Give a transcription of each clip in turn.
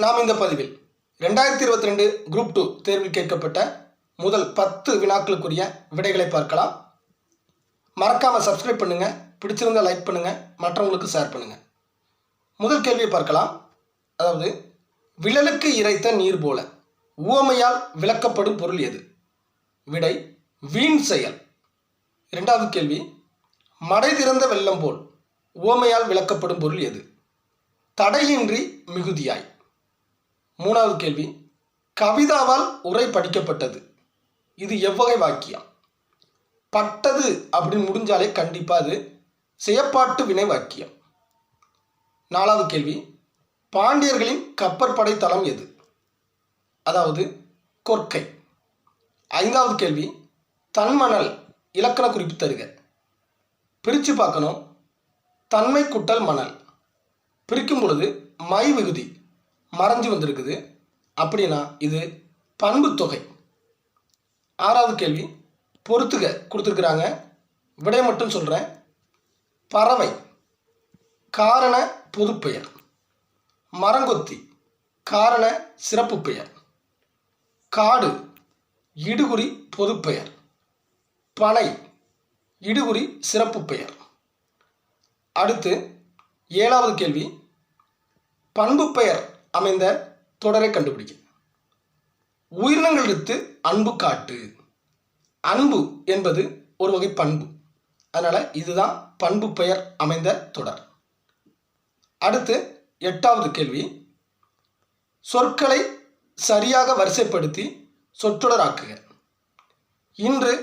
நாம் இந்த பதிவில் 2022 குரூப் 2 தேர்வில் கேட்கப்பட்ட முதல் 10 வினாக்களுக்குரிய விடைகளை பார்க்கலாம். மறக்காம சப்ஸ்கிரைப் பண்ணுங்க, பிடிச்சிருந்தா லைக் பண்ணுங்க, மற்றவங்களுக்கு ஷேர் பண்ணுங்க. முதல் கேள்வியை பார்க்கலாம். அதாவது, விழலுக்கு இறைத்த நீர் போல உவமையால் விளக்கப்படும் பொருள் எது? விடை வீண் செயல். இரண்டாவது கேள்வி, மடை திறந்த வெள்ளம் போல் உவமையால் விளக்கப்படும் பொருள் எது? தடையின்றி மிகுதியாய். மூணாவது கேள்வி, கவிதாவால் உரை படிக்கப்பட்டது. இது எவ்வகை வாக்கியம்? பட்டது அப்படின்னு முடிஞ்சாலே கண்டிப்பாக அது செயற்பாட்டு வினை வாக்கியம். நாலாவது கேள்வி, பாண்டியர்களின் கப்பற்படை தளம் எது? அதாவது கொற்கை. ஐந்தாவது கேள்வி, தன்மணல் இலக்கண குறிப்பு தருக. பிரித்து பார்க்கணும். தன்மை குட்டல் மணல் பிரிக்கும் பொழுது மை விகுதி மறைஞ்சு வந்திருக்குது. அப்படின்னா இது பண்பு தொகை. ஆறாவது கேள்வி, பொறுத்துக கொடுத்துருக்குறாங்க. விடை மட்டும் சொல்கிறேன். பறவை காரண பொதுப்பெயர், மரங்கொத்தி காரண சிறப்பு பெயர், காடு இடுகுறி பொதுப்பெயர், பனை இடுகுறி சிறப்பு பெயர். அடுத்து ஏழாவது கேள்வி, பண்பு பெயர் அமைந்த தொடரை கண்டுபிடிக்க. உயிரினங்களுக்கு அன்பு காட்டு. அன்பு என்பது ஒரு வகை பண்பு, அதனால் இதுதான் பண்பு பெயர் அமைந்த தொடர். அடுத்து எட்டாவது கேள்வி, சொற்களை சரியாக வரிசைப்படுத்தி சொற்றொடராக்குக. இன்று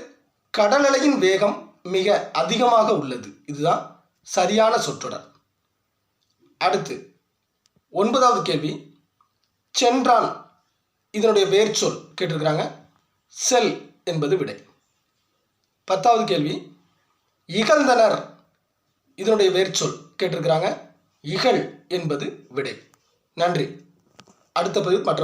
கடல் அலையின் வேகம் மிக அதிகமாக உள்ளது. இதுதான் சரியான சொற்றொடர். அடுத்து ஒன்பதாவது கேள்வி, சென்றான் இதனுடைய வேர்ச்சொல் கேட்டிருக்கிறாங்க. செல் என்பது விடை. பத்தாவது கேள்வி, இகழ்ந்தனர் இதனுடைய வேர்ச்சொல் கேட்டிருக்கிறாங்க. இகழ் என்பது விடை. நன்றி. அடுத்த பதிவு மற்ற